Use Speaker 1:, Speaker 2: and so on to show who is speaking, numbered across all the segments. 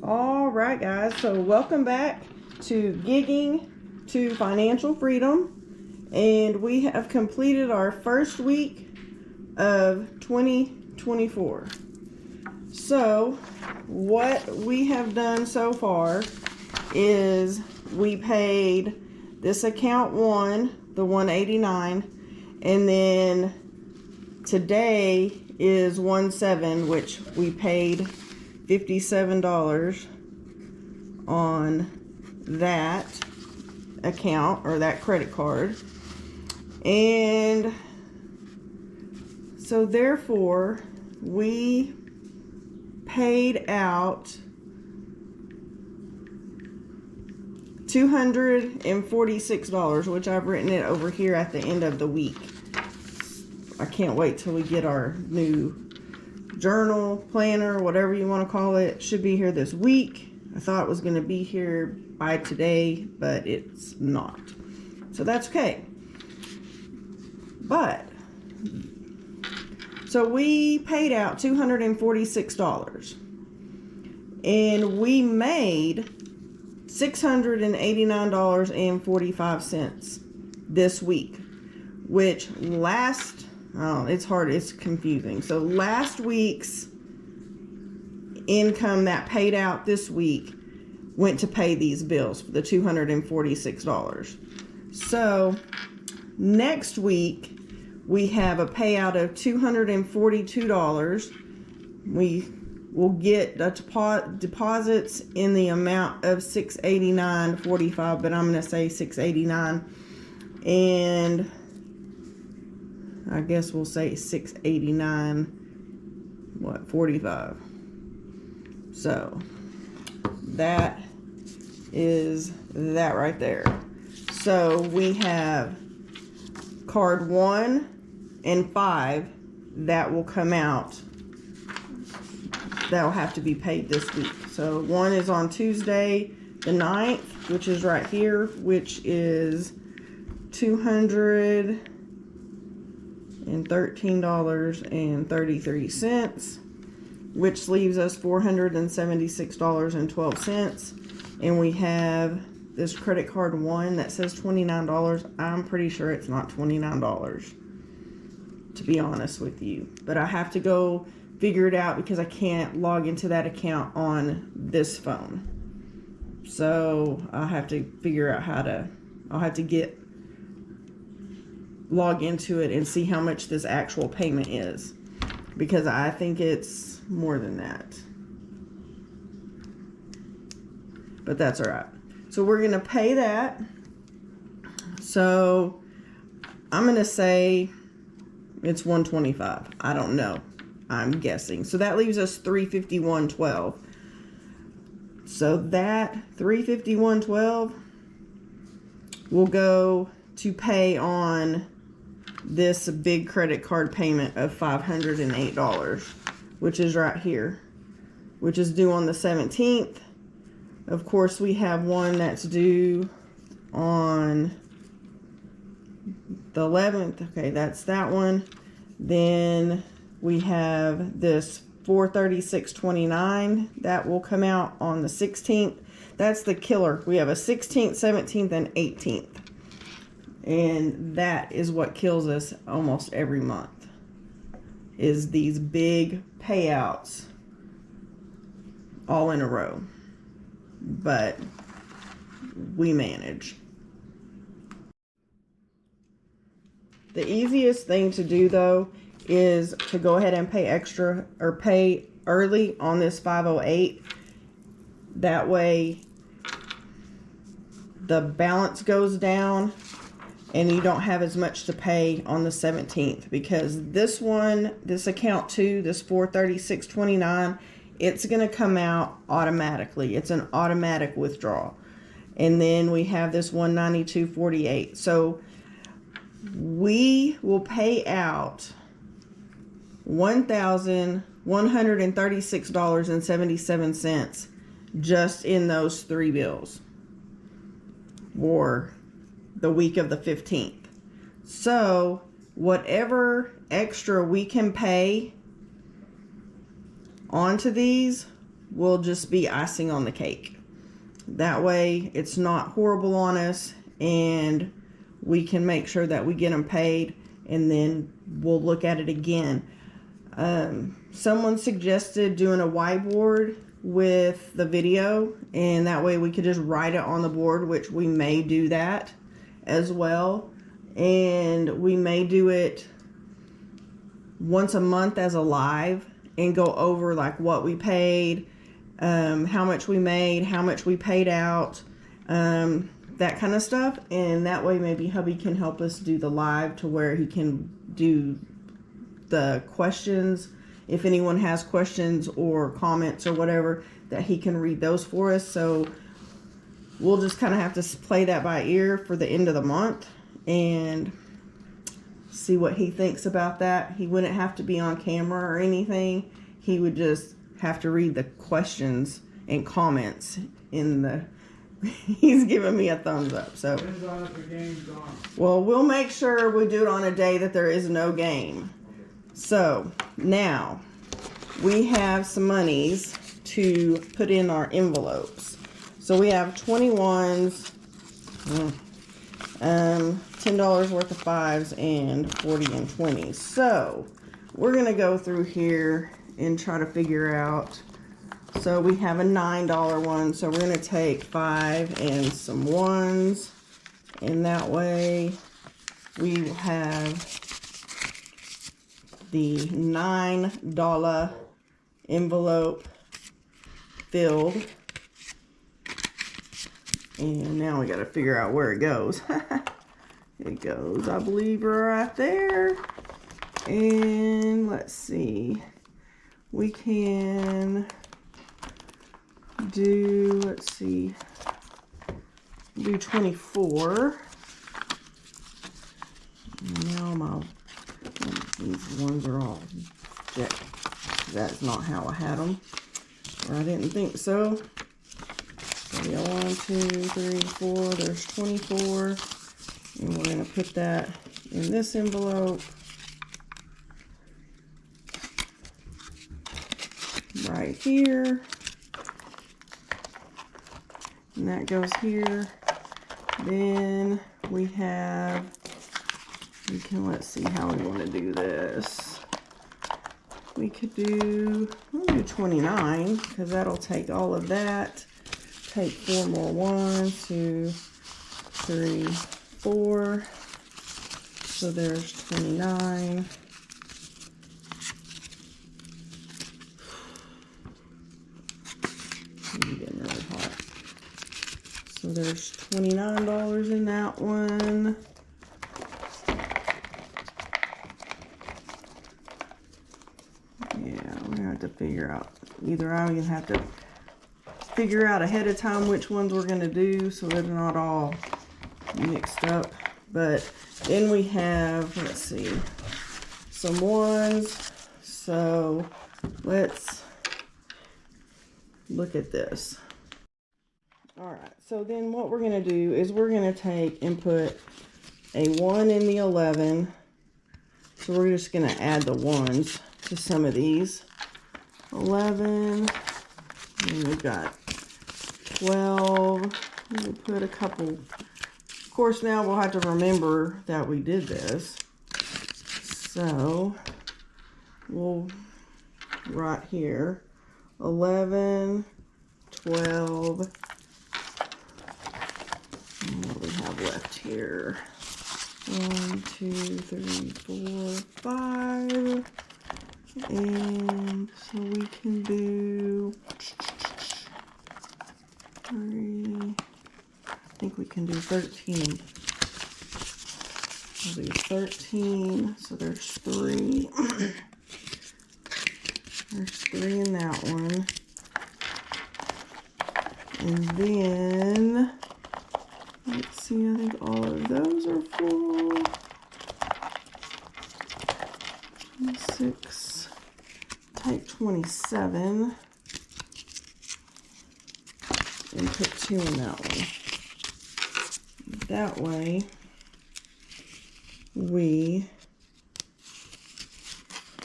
Speaker 1: All right, guys, so welcome back to Gigging to Financial Freedom, and we have completed our first week of 2024. So what we have done so far is we paid this account one, the 189, and then today is 1/7, which we paid $57 on that account or that credit card. And so therefore we paid out $246, which I've written it over here at the end of the week. I can't wait till we get our new journal, planner, whatever you want to call it. Should be here this week. I thought it was going to be here by today, but it's not. So that's okay. But so we paid out $246 and we made $689.45 this week, which it's confusing. So last week's income that paid out this week went to pay these bills, the $246. So next week we have a payout of $242. We will get deposits in the amount of $689.45, but I'm going to say $689, and I guess we'll say $689.45. So that is that right there. So we have card 1 and 5 that will come out, that will have to be paid this week. So one is on Tuesday the 9th, which is right here, which is $213.33, which leaves us $476.12. And we have this credit card 1 that says $29. I'm pretty sure it's not $29, to be honest with you, but I have to go figure it out because I can't log into that account on this phone. So I'll have to figure out I'll have to log into it and see how much this actual payment is, because I think it's more than that, but that's all right. So we're gonna pay that. So I'm gonna say it's $125. I don't know, I'm guessing. So that leaves us $351.12. So that $351.12 will go to pay on this big credit card payment of $508, which is right here, which is due on the 17th. Of course, we have one that's due on the 11th. Okay, that's that one. Then we have this $436.29 that will come out on the 16th. That's the killer. We have a 16th, 17th, and 18th. And that is what kills us almost every month, is these big payouts all in a row. But we manage. The easiest thing to do, though, is to go ahead and pay extra or pay early on this 508. That way the balance goes down and you don't have as much to pay on the 17th, because this account 2, this $436.29, it's going to come out automatically. It's an automatic withdrawal. And then we have this $192.48. So we will pay out $1,136.77 just in those 3 bills for the week of the 15th. So whatever extra we can pay onto these will just be icing on the cake. That way it's not horrible on us, and we can make sure that we get them paid, and then we'll look at it again. Someone suggested doing a whiteboard with the video, and that way we could just write it on the board, which we may do that as well. And we may do it once a month as a live and go over like what we paid, how much we made, how much we paid out, that kind of stuff. And that way maybe hubby can help us do the live to where he can do the questions. If anyone has questions or comments or whatever, that he can read those for us. So we'll just kind of have to play that by ear for the end of the month and see what he thinks about that. He wouldn't have to be on camera or anything. He would just have to read the questions and comments in the... He's giving me a thumbs up. So, well, we'll make sure we do it on a day that there is no game. So now we have some monies to put in our envelopes. So we have 21s, $10 worth of 5s, and 40 and 20s. So we're gonna go through here and try to figure out. So we have a $9 one, so we're gonna take 5 and some 1s, and that way we will have the $9 envelope filled. And now we got to figure out where it goes. It goes, I believe, right there. And let's see. We can do, let's see, do 24. Now these ones are all checked. That's not how I had them. Or I didn't think so. So yeah, 1, 2, 3, 4. There's 24. And we're going to put that in this envelope. Right here. And that goes here. Then we have... let's see how we want to do this. We could do, we'll do 29, because that'll take all of that. Take 4 more. 1, 2, 3, 4. So there's 29. I'm getting really hot. So there's $29 in that one. To figure out, either I will have to figure out ahead of time which ones we're going to do so they're not all mixed up. But then we have, let's see, some 1s. So let's look at this. All right, so then what we're going to do is we're going to take and put a 1 in the 11. So we're just going to add the 1s to some of these. 11, and we've got 12. We'll put a couple. Of course, now we'll have to remember that we did this. So we'll right here, 11, 12. And what do we have left here? 1, 2, 3, 4, 5. And so we can do 3, I think we can do 13. We'll do 13, so there's 3. There's 3 in that one. And then, let's see, I think all of those are full. 6. Type 27 and put 2 in that one. That way we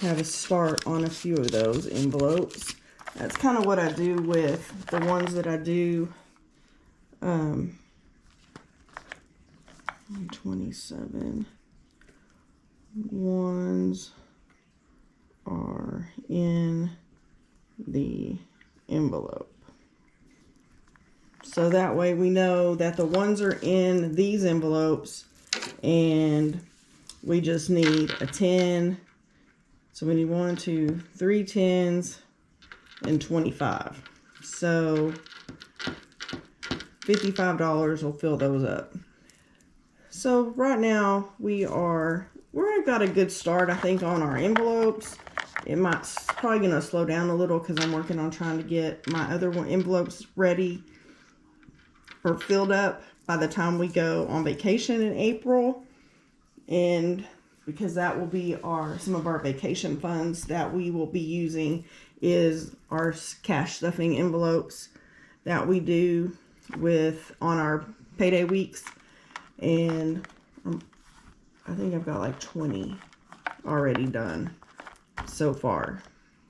Speaker 1: have a start on a few of those envelopes. That's kind of what I do with the ones that I do. 27 ones are in the envelope. So that way we know that the ones are in these envelopes, and we just need a 10. So we need 1, 2, 3 10s and 25. So $55 will fill those up. So right now we've got a good start, I think, on our envelopes. It's probably going to slow down a little because I'm working on trying to get my other envelopes ready or filled up by the time we go on vacation in April. And because that will be some of our vacation funds that we will be using is our cash stuffing envelopes that we do on our payday weeks. And I think I've got like 20 already done so far.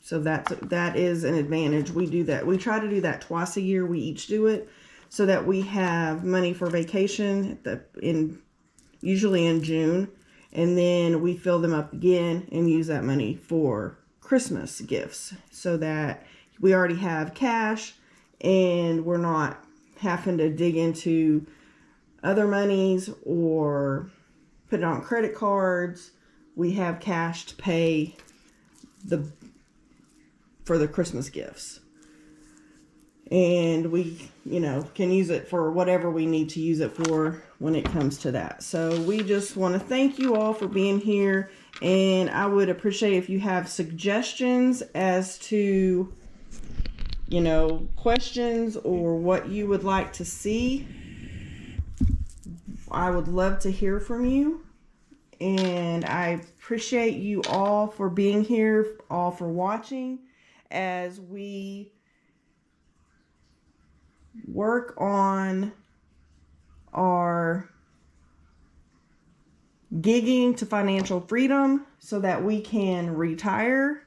Speaker 1: So that is an advantage. We do that. We try to do that twice a year. We each do it so that we have money for vacation usually in June, and then we fill them up again and use that money for Christmas gifts so that we already have cash and we're not having to dig into other monies or put it on credit cards. We have cash to pay for the Christmas gifts. And we, can use it for whatever we need to use it for when it comes to that. So we just want to thank you all for being here. And I would appreciate if you have suggestions as to, questions or what you would like to see. I would love to hear from you. And I appreciate you all for being here, all for watching as we work on our gigging to financial freedom so that we can retire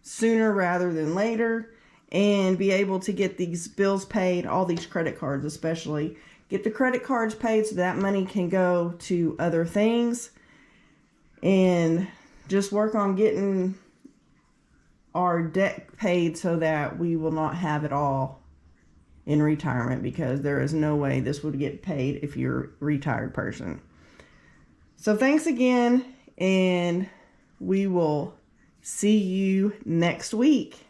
Speaker 1: sooner rather than later and be able to get these bills paid, all these credit cards especially. Get the credit cards paid so that money can go to other things, and just work on getting our debt paid so that we will not have it all in retirement, because there is no way this would get paid if you're a retired person. So thanks again, and we will see you next week.